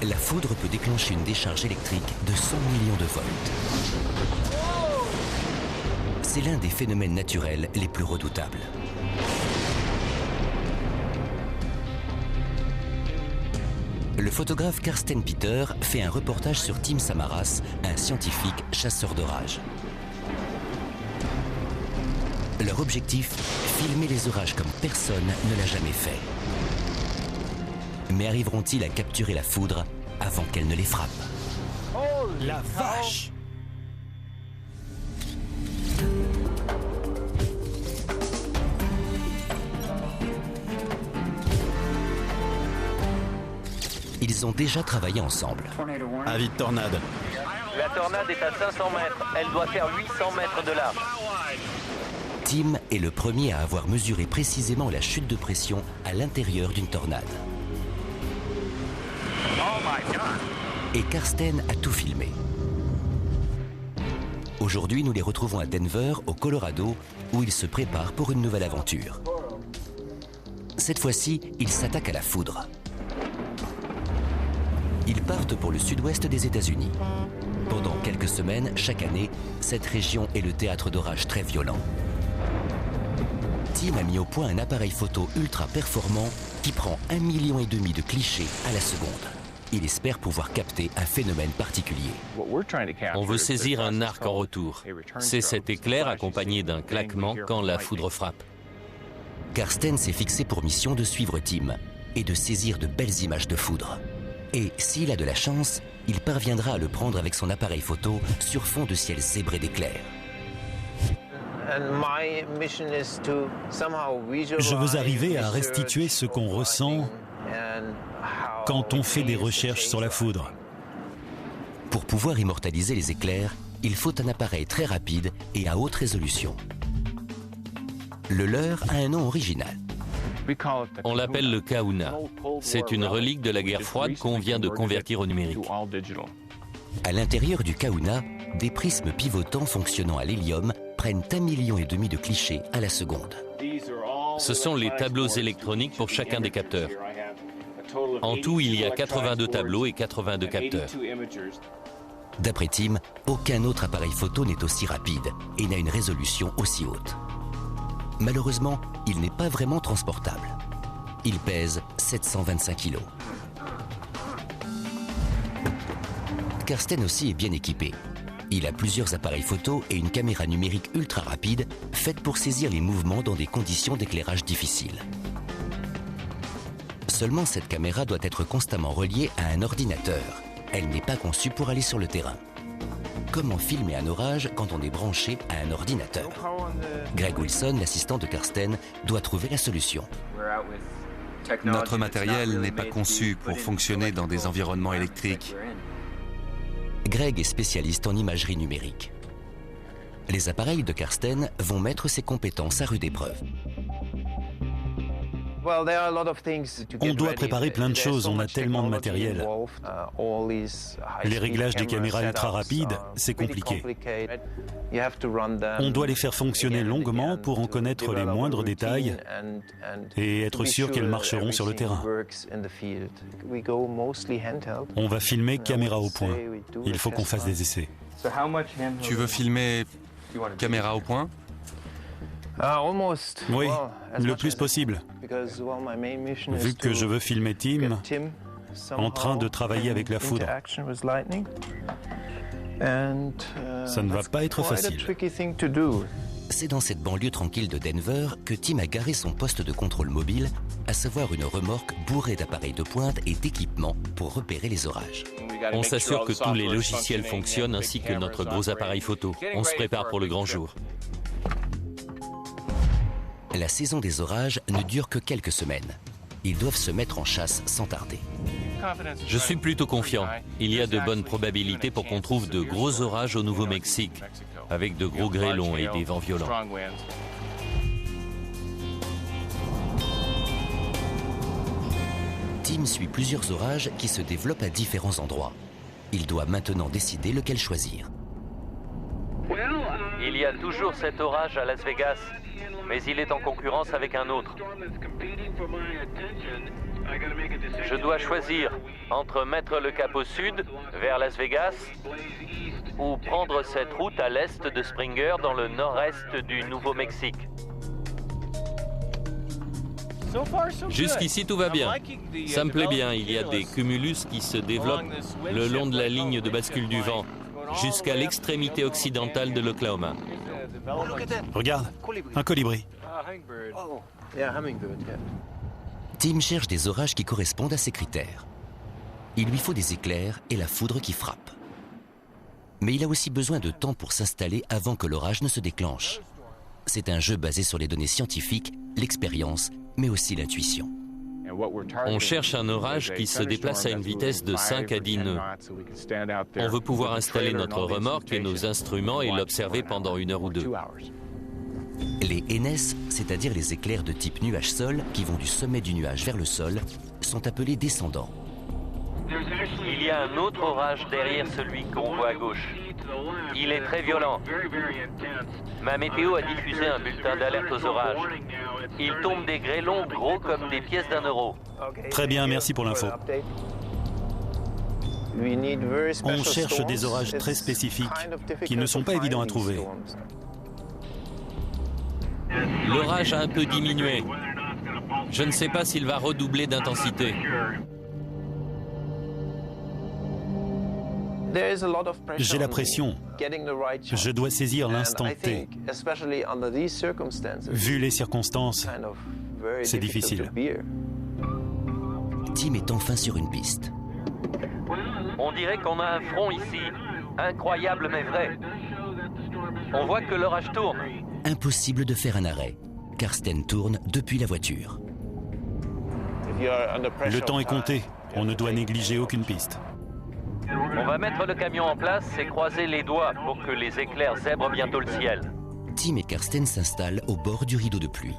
la foudre peut déclencher une décharge électrique de 100 millions de volts. C'est l'un des phénomènes naturels les plus redoutables. Le photographe Carsten Peter fait un reportage sur Tim Samaras, un scientifique chasseur d'orages. Leur objectif, filmer les orages comme personne ne l'a jamais fait. Mais arriveront-ils à capturer la foudre avant qu'elle ne les frappe? La vache! Ils ont déjà travaillé ensemble. Avis de tornade. La tornade est à 500 mètres. Elle doit faire 800 mètres de large. Tim est le premier à avoir mesuré précisément la chute de pression à l'intérieur d'une tornade. Et Carsten a tout filmé. Aujourd'hui, nous les retrouvons à Denver, au Colorado, où ils se préparent pour une nouvelle aventure. Cette fois-ci, ils s'attaquent à la foudre. Ils partent pour le sud-ouest des États-Unis. Pendant quelques semaines, chaque année, cette région est le théâtre d'orages très violents. Tim a mis au point un appareil photo ultra performant qui prend 1,5 million de clichés à la seconde. Il espère pouvoir capter un phénomène particulier. On veut saisir un arc en retour. C'est cet éclair accompagné d'un claquement quand la foudre frappe. Carsten s'est fixé pour mission de suivre Tim et de saisir de belles images de foudre. Et s'il a de la chance, il parviendra à le prendre avec son appareil photo sur fond de ciel zébré d'éclairs. Je veux arriver à restituer ce qu'on ressent quand on fait des recherches sur la foudre. Pour pouvoir immortaliser les éclairs, il faut un appareil très rapide et à haute résolution. Le leur a un nom original. On l'appelle le Kahuna. C'est une relique de la guerre froide qu'on vient de convertir au numérique. À l'intérieur du Kahuna, des prismes pivotants fonctionnant à l'hélium prennent 1,5 million de clichés à la seconde. Ce sont les tableaux électroniques pour chacun des capteurs. En tout, il y a 82 tableaux et 82 capteurs. D'après Tim, aucun autre appareil photo n'est aussi rapide et n'a une résolution aussi haute. Malheureusement, il n'est pas vraiment transportable. Il pèse 725 kg. Carsten aussi est bien équipé. Il a plusieurs appareils photo et une caméra numérique ultra rapide faite pour saisir les mouvements dans des conditions d'éclairage difficiles. Seulement, cette caméra doit être constamment reliée à un ordinateur. Elle n'est pas conçue pour aller sur le terrain. Comment filmer un orage quand on est branché à un ordinateur? Greg Wilson, l'assistant de Carsten, doit trouver la solution. Notre matériel n'est pas conçu pour fonctionner dans des environnements électriques. Greg est spécialiste en imagerie numérique. Les appareils de Carsten vont mettre ses compétences à rude épreuve. On doit préparer plein de choses, on a tellement de matériel. Les réglages des caméras ultra rapides, c'est compliqué. On doit les faire fonctionner longuement pour en connaître les moindres détails et être sûr qu'elles marcheront sur le terrain. On va filmer caméra au point. Il faut qu'on fasse des essais. Tu veux filmer caméra au point? Oui, le plus possible. Vu que je veux filmer Tim en train de travailler avec la foudre. Ça ne va pas être facile. C'est dans cette banlieue tranquille de Denver que Tim a garé son poste de contrôle mobile, à savoir une remorque bourrée d'appareils de pointe et d'équipements pour repérer les orages. On s'assure que tous les logiciels fonctionnent ainsi que notre gros appareil photo. On se prépare pour le grand jour. La saison des orages ne dure que quelques semaines. Ils doivent se mettre en chasse sans tarder. Je suis plutôt confiant. Il y a de bonnes probabilités pour qu'on trouve de gros orages au Nouveau-Mexique, avec de gros grêlons et des vents violents. Tim suit plusieurs orages qui se développent à différents endroits. Il doit maintenant décider lequel choisir. Il y a toujours cet orage à Las Vegas, mais il est en concurrence avec un autre. Je dois choisir entre mettre le cap au sud, vers Las Vegas, ou prendre cette route à l'est de Springer, dans le nord-est du Nouveau-Mexique. Jusqu'ici, tout va bien. Ça me plaît bien. Il y a des cumulus qui se développent le long de la ligne de bascule du vent, jusqu'à l'extrémité occidentale de l'Oklahoma. Regarde, un colibri. Tim cherche des orages qui correspondent à ses critères. Il lui faut des éclairs et la foudre qui frappe. Mais il a aussi besoin de temps pour s'installer avant que l'orage ne se déclenche. C'est un jeu basé sur les données scientifiques, l'expérience, mais aussi l'intuition. On cherche un orage qui se déplace à une vitesse de 5 à 10 nœuds. On veut pouvoir installer notre remorque et nos instruments et l'observer pendant 1 heure ou 2. Les NS, c'est-à-dire les éclairs de type nuage-sol qui vont du sommet du nuage vers le sol, sont appelés descendants. Il y a un autre orage derrière celui qu'on voit à gauche. Il est très violent. Ma météo a diffusé un bulletin d'alerte aux orages. Il tombe des grêlons gros comme des pièces d'1 €. Très bien, merci pour l'info. On cherche des orages très spécifiques qui ne sont pas évidents à trouver. L'orage a un peu diminué. Je ne sais pas s'il va redoubler d'intensité. J'ai la pression. Je dois saisir l'instant T. Vu les circonstances, c'est difficile. Tim est enfin sur une piste. On dirait qu'on a un front ici. Incroyable mais vrai. On voit que l'orage tourne. Impossible de faire un arrêt. Karsten tourne depuis la voiture. Le temps est compté. On ne doit négliger aucune piste. On va mettre le camion en place et croiser les doigts pour que les éclairs zèbrent bientôt le ciel. Tim et Karsten s'installent au bord du rideau de pluie.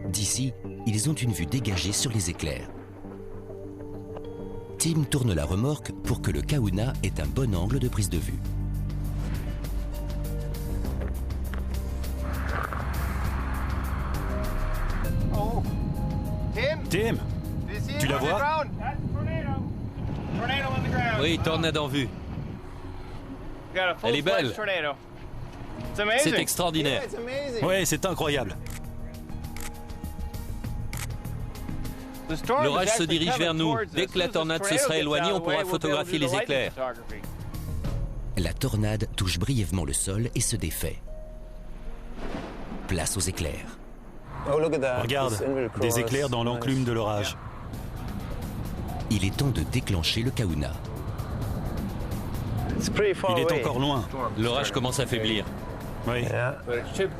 D'ici, ils ont une vue dégagée sur les éclairs. Tim tourne la remorque pour que le kahuna ait un bon angle de prise de vue. Tim, tu la vois? Oui, tornade en vue. Elle est belle. C'est extraordinaire. Oui, c'est incroyable. L'orage se dirige vers nous. Dès que la tornade se sera éloignée, on pourra photographier les éclairs. La tornade touche brièvement le sol et se défait. Place aux éclairs. Regarde, des éclairs dans l'enclume de l'orage. Il est temps de déclencher le kahuna. Il est encore loin. L'orage commence à faiblir. Oui.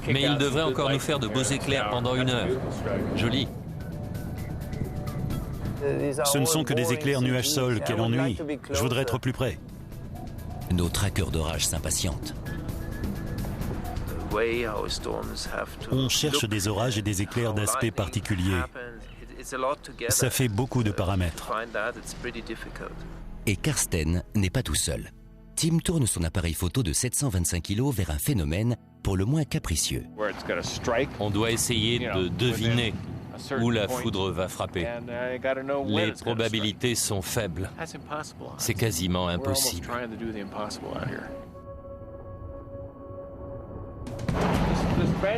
Mais il devrait encore nous faire de beaux éclairs pendant 1 heure. Joli. Ce ne sont que des éclairs nuage-sol. Quel ennui. Je voudrais être plus près. Nos traqueurs d'orage s'impatientent. On cherche des orages et des éclairs d'aspect particulier. Ça fait beaucoup de paramètres. Et Karsten n'est pas tout seul. Tim tourne son appareil photo de 725 kg vers un phénomène pour le moins capricieux. On doit essayer de deviner où la foudre va frapper. Les probabilités sont faibles. C'est quasiment impossible.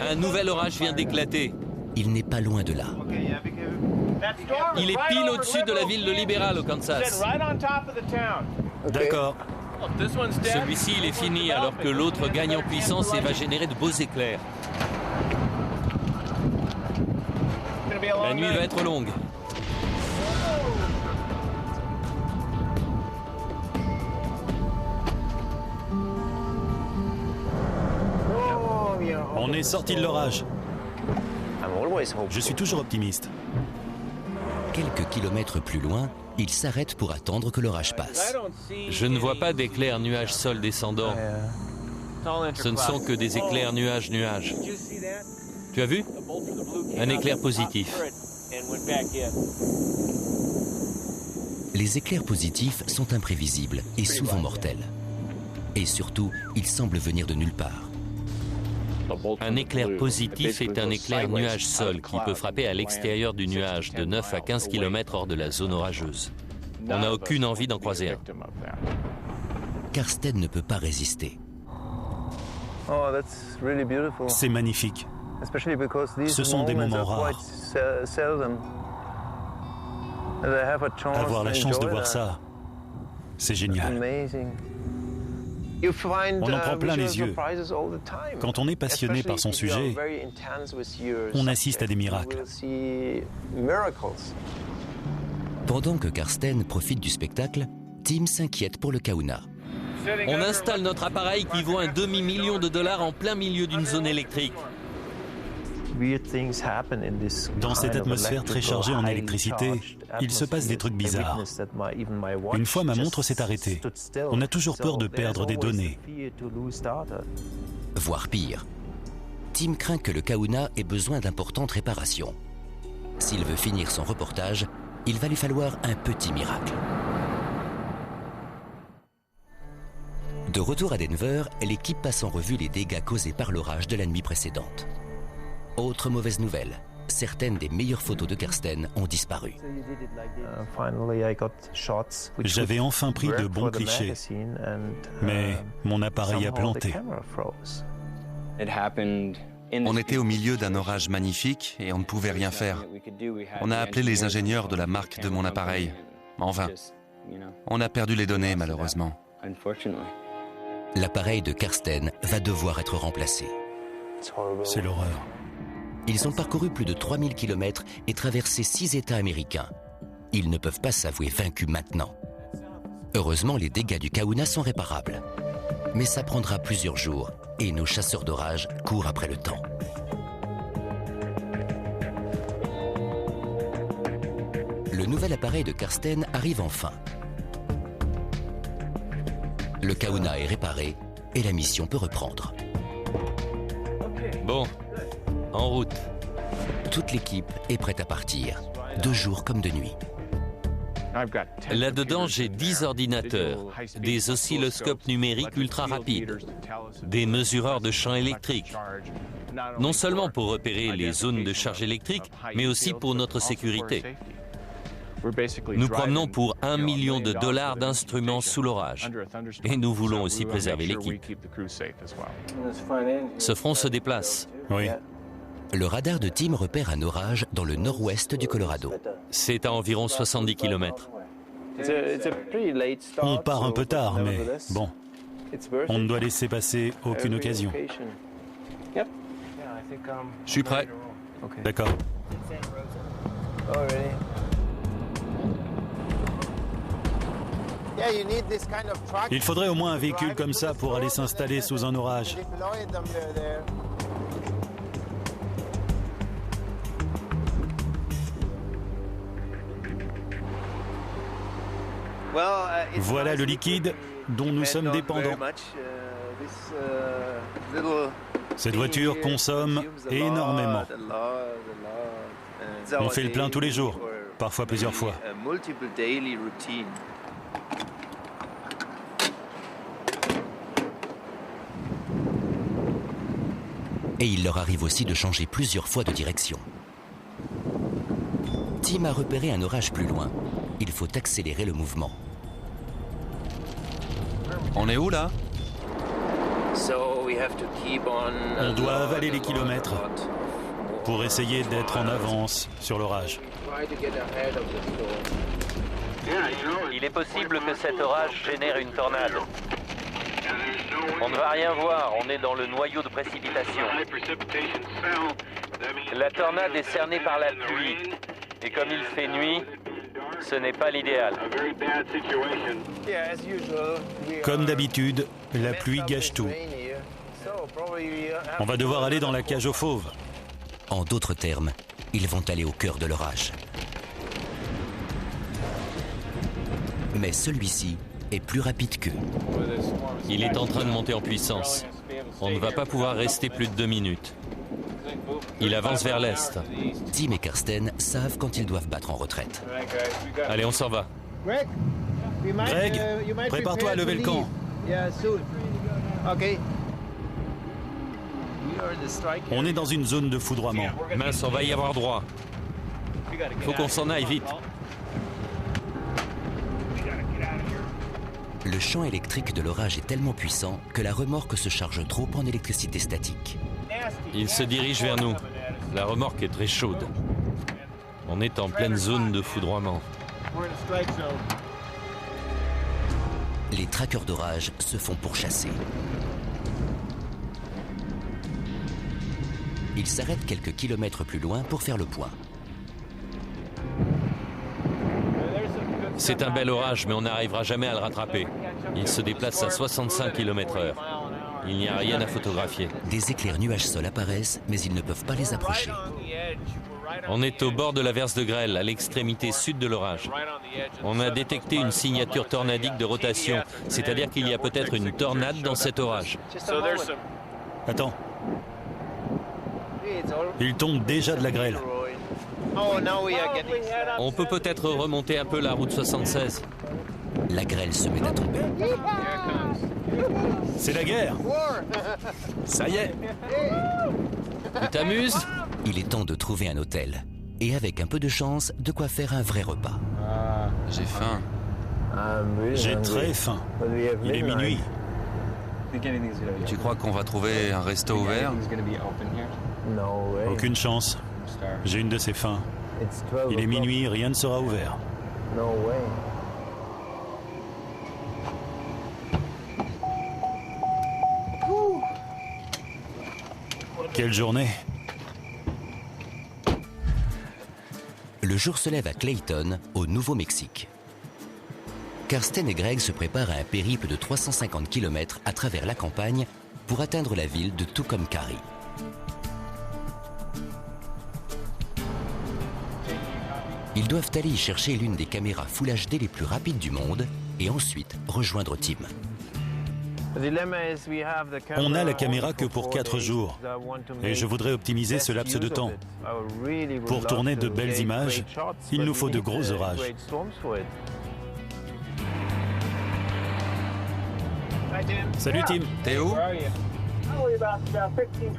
Un nouvel orage vient d'éclater. Il n'est pas loin de là. Il est pile au-dessus de la ville de Liberal, au Kansas. D'accord. Celui-ci, il est fini, alors que l'autre gagne en puissance et va générer de beaux éclairs. La nuit va être longue. On est sorti de l'orage. Je suis toujours optimiste. Quelques kilomètres plus loin, il s'arrête pour attendre que l'orage passe. Je ne vois pas d'éclairs nuages-sol descendants. Ce ne sont que des éclairs nuages-nuages. Tu as vu? Un éclair positif. Les éclairs positifs sont imprévisibles et souvent mortels. Et surtout, ils semblent venir de nulle part. Un éclair positif est un éclair nuage-sol qui peut frapper à l'extérieur du nuage de 9 à 15 km hors de la zone orageuse. On n'a aucune envie d'en croiser un. Karsten ne peut pas résister. C'est magnifique. Ce sont des moments rares. Avoir la chance de voir ça, c'est génial. On en prend plein les yeux. Quand on est passionné par son sujet, on assiste à des miracles. Pendant que Karsten profite du spectacle, Tim s'inquiète pour le Kahuna. On installe notre appareil qui vaut un demi-million de dollars en plein milieu d'une zone électrique. Dans cette atmosphère très chargée en électricité, il se passe des trucs bizarres. Une fois, ma montre s'est arrêtée. On a toujours peur de perdre des données. Voire pire. Tim craint que le Kahuna ait besoin d'importantes réparations. S'il veut finir son reportage, il va lui falloir un petit miracle. De retour à Denver, l'équipe passe en revue les dégâts causés par l'orage de la nuit précédente. Autre mauvaise nouvelle, certaines des meilleures photos de Karsten ont disparu. J'avais enfin pris de bons clichés, mais mon appareil a planté. On était au milieu d'un orage magnifique et on ne pouvait rien faire. On a appelé les ingénieurs de la marque de mon appareil. En vain. On a perdu les données, malheureusement. L'appareil de Karsten va devoir être remplacé. C'est l'horreur. Ils ont parcouru plus de 3000 km et traversé 6 États américains. Ils ne peuvent pas s'avouer vaincus maintenant. Heureusement, les dégâts du Kahuna sont réparables. Mais ça prendra plusieurs jours et nos chasseurs d'orage courent après le temps. Le nouvel appareil de Karsten arrive enfin. Le Kahuna est réparé et la mission peut reprendre. Bon, en route. Toute l'équipe est prête à partir, de jour comme de nuit. Là-dedans, j'ai 10 ordinateurs, des oscilloscopes numériques ultra rapides, des mesureurs de champ électrique, non seulement pour repérer les zones de charge électrique, mais aussi pour notre sécurité. Nous promenons pour $1 million d'instruments sous l'orage. Et nous voulons aussi préserver l'équipe. Ce front se déplace. Oui. Le radar de Tim repère un orage dans le nord-ouest du Colorado. C'est à environ 70 km. On part un peu tard, mais bon, on ne doit laisser passer aucune occasion. Je suis prêt. D'accord. Il faudrait au moins un véhicule comme ça pour aller s'installer sous un orage. Voilà le liquide dont nous sommes dépendants. Cette voiture consomme énormément. On fait le plein tous les jours, parfois plusieurs fois. Et il leur arrive aussi de changer plusieurs fois de direction. Tim a repéré un orage plus loin. Il faut accélérer le mouvement. On est où, là? On doit avaler les kilomètres pour essayer d'être en avance sur l'orage. Il est possible que cet orage génère une tornade. On ne va rien voir, on est dans le noyau de précipitation. La tornade est cernée par la pluie. Et comme il fait nuit, ce n'est pas l'idéal. Comme d'habitude, la pluie gâche tout. On va devoir aller dans la cage aux fauves. En d'autres termes, ils vont aller au cœur de l'orage. Mais celui-ci est plus rapide qu'eux. Il est en train de monter en puissance. On ne va pas pouvoir rester plus de 2 minutes. Il avance vers l'est. Tim et Karsten savent quand ils doivent battre en retraite. Allez, on s'en va. Greg, prépare-toi à lever le camp. On est dans une zone de foudroiement. Mince, on va y avoir droit. Faut qu'on s'en aille vite. Le champ électrique de l'orage est tellement puissant que la remorque se charge trop en électricité statique. Il se dirige vers nous. La remorque est très chaude. On est en pleine zone de foudroiement. Les traqueurs d'orage se font pourchasser. Ils s'arrêtent quelques kilomètres plus loin pour faire le point. C'est un bel orage, mais on n'arrivera jamais à le rattraper. Il se déplace à 65 km/h. Il n'y a rien à photographier. Des éclairs nuages-sol apparaissent, mais ils ne peuvent pas les approcher. On est au bord de l'averse de grêle, à l'extrémité sud de l'orage. On a détecté une signature tornadique de rotation, c'est-à-dire qu'il y a peut-être une tornade dans cet orage. Attends. Il tombe déjà de la grêle. On peut peut-être remonter un peu la route 76. La grêle se met à tomber. C'est la guerre. Ça y est. Tu t'amuses? Il est temps de trouver un hôtel. Et avec un peu de chance, de quoi faire un vrai repas. J'ai faim. J'ai très faim. Il est minuit. Tu crois qu'on va trouver un resto ouvert? Aucune chance. J'ai une de ces faims. Il est minuit, rien ne sera ouvert. Quelle journée! Le jour se lève à Clayton, au Nouveau-Mexique. Karsten et Greg se préparent à un périple de 350 km à travers la campagne pour atteindre la ville de Tucumcari. Ils doivent aller y chercher l'une des caméras Full HD les plus rapides du monde et ensuite rejoindre Tim. On n'a la caméra que pour 4 jours et je voudrais optimiser ce laps de temps. Pour tourner de belles images, il nous faut de gros orages. Salut Tim. T'es où?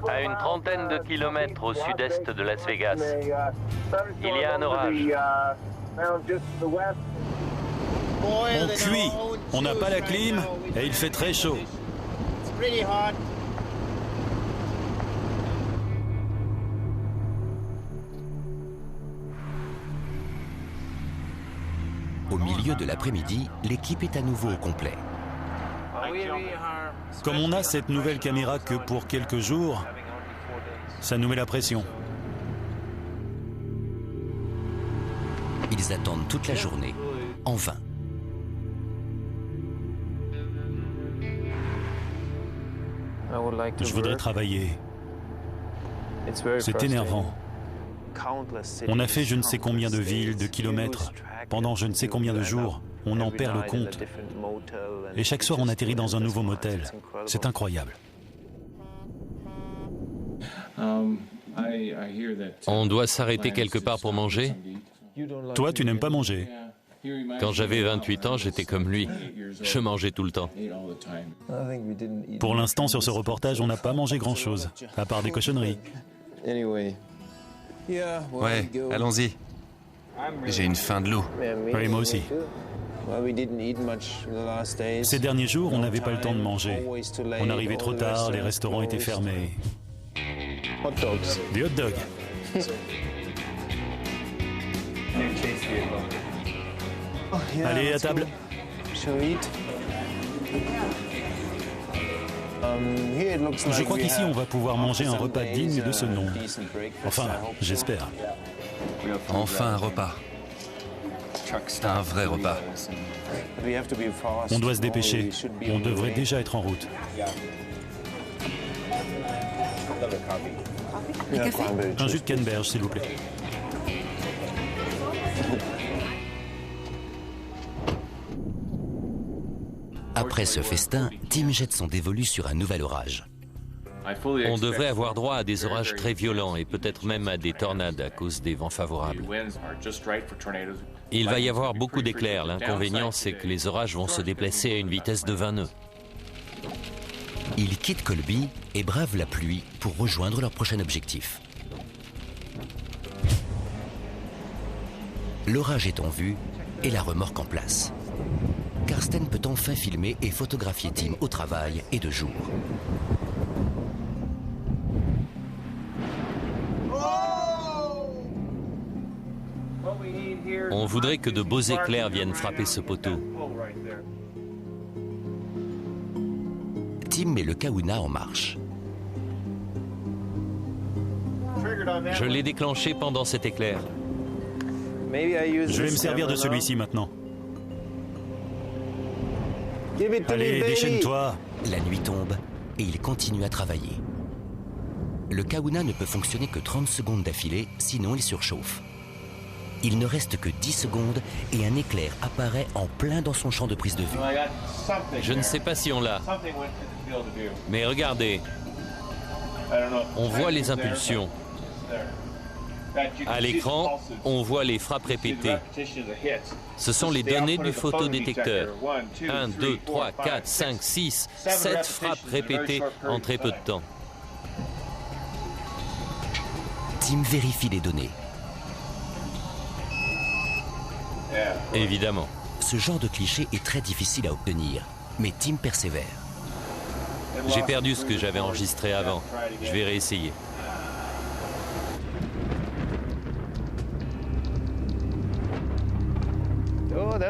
À une trentaine de kilomètres au sud-est de Las Vegas. Il y a un orage. On cuit, on n'a pas la clim et il fait très chaud. Au milieu de l'après-midi, l'équipe est à nouveau au complet. Comme on a cette nouvelle caméra que pour quelques jours, ça nous met la pression. Ils attendent toute la journée, en vain. Je voudrais travailler. C'est énervant. On a fait je ne sais combien de villes, de kilomètres, pendant je ne sais combien de jours. On en perd le compte. Et chaque soir, on atterrit dans un nouveau motel. C'est incroyable. On doit s'arrêter quelque part pour manger? Toi, tu n'aimes pas manger. Quand j'avais 28 ans, j'étais comme lui. Je mangeais tout le temps. Pour l'instant, sur ce reportage, on n'a pas mangé grand-chose, à part des cochonneries. Ouais, allons-y. J'ai une faim de loup. Oui, moi aussi. Ces derniers jours, on n'avait pas le temps de manger. On arrivait trop tard, les restaurants étaient fermés. Des hot dogs. Allez, à table. Je crois qu'ici, on va pouvoir manger un repas digne de ce nom. Enfin, j'espère. Enfin un repas. Un vrai repas. On doit se dépêcher. On devrait déjà être en route. Un jus de canneberge, s'il vous plaît. Après ce festin, Tim jette son dévolu sur un nouvel orage. On devrait avoir droit à des orages très violents et peut-être même à des tornades à cause des vents favorables. Il va y avoir beaucoup d'éclairs. L'inconvénient, c'est que les orages vont se déplacer à une vitesse de 20 nœuds. Ils quittent Colby et bravent la pluie pour rejoindre leur prochain objectif. L'orage est en vue et la remorque en place. Karsten peut enfin filmer et photographier Tim au travail et de jour. On voudrait que de beaux éclairs viennent frapper ce poteau. Tim met le kahuna en marche. Je l'ai déclenché pendant cet éclair. Je vais me servir de celui-ci maintenant. Allez, déchaîne-toi. La nuit tombe et il continue à travailler. Le kahuna ne peut fonctionner que 30 secondes d'affilée, sinon il surchauffe. Il ne reste que 10 secondes et un éclair apparaît en plein dans son champ de prise de vue. Je ne sais pas si on l'a. Mais regardez, on voit les impulsions. À l'écran, on voit les frappes répétées. Ce sont les données du photodétecteur. 1, 2, 3, 4, 5, 6, 7 frappes répétées en très peu de temps. Tim vérifie les données. Évidemment. Ce genre de cliché est très difficile à obtenir, mais Tim persévère. J'ai perdu ce que j'avais enregistré avant. Je vais réessayer.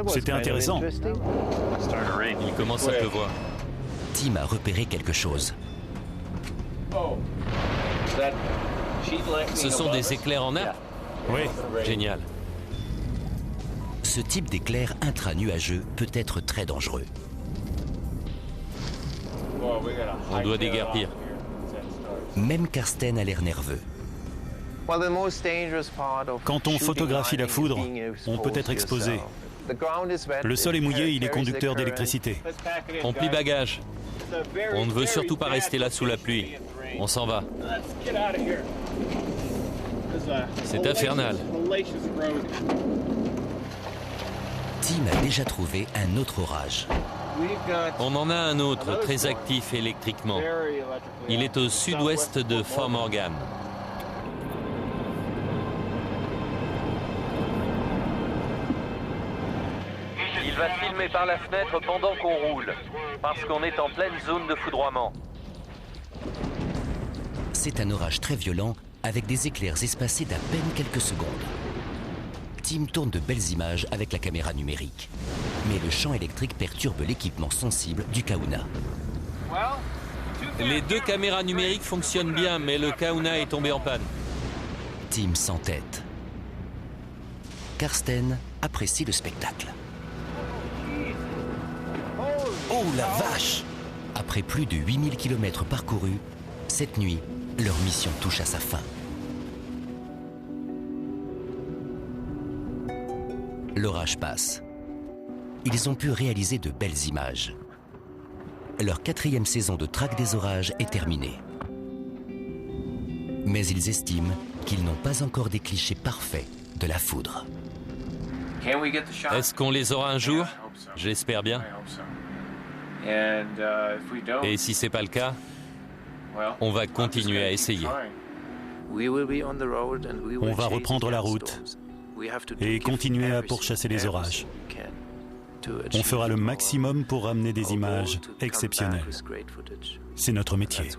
C'était intéressant. Il commence à pleuvoir. Tim a repéré quelque chose. Ce sont des éclairs en nappe? Oui. Génial. Ce type d'éclair intra-nuageux peut être très dangereux. On doit déguerpir. Même Karsten a l'air nerveux. Quand on photographie la foudre, on peut être exposé. Le sol est mouillé, il est conducteur d'électricité. On plie bagage. On ne veut surtout pas rester là sous la pluie. On s'en va. C'est infernal. Tim a déjà trouvé un autre orage. On en a un autre, très actif électriquement. Il est au sud-ouest de Fort Morgan. Il va filmer par la fenêtre pendant qu'on roule, parce qu'on est en pleine zone de foudroiement. C'est un orage très violent, avec des éclairs espacés d'à peine quelques secondes. Tim tourne de belles images avec la caméra numérique. Mais le champ électrique perturbe l'équipement sensible du kahuna. Les deux caméras numériques fonctionnent bien, mais le kahuna est tombé en panne. Tim s'entête. Karsten apprécie le spectacle. Oh la vache! Après plus de 8000 km parcourus, cette nuit, leur mission touche à sa fin. L'orage passe. Ils ont pu réaliser de belles images. Leur 4e saison de traque des orages est terminée. Mais ils estiment qu'ils n'ont pas encore des clichés parfaits de la foudre. Est-ce qu'on les aura un jour? J'espère bien. Et si c'est pas le cas, on va continuer à essayer. On va reprendre la route et continuer à pourchasser les orages. On fera le maximum pour ramener des images exceptionnelles. C'est notre métier.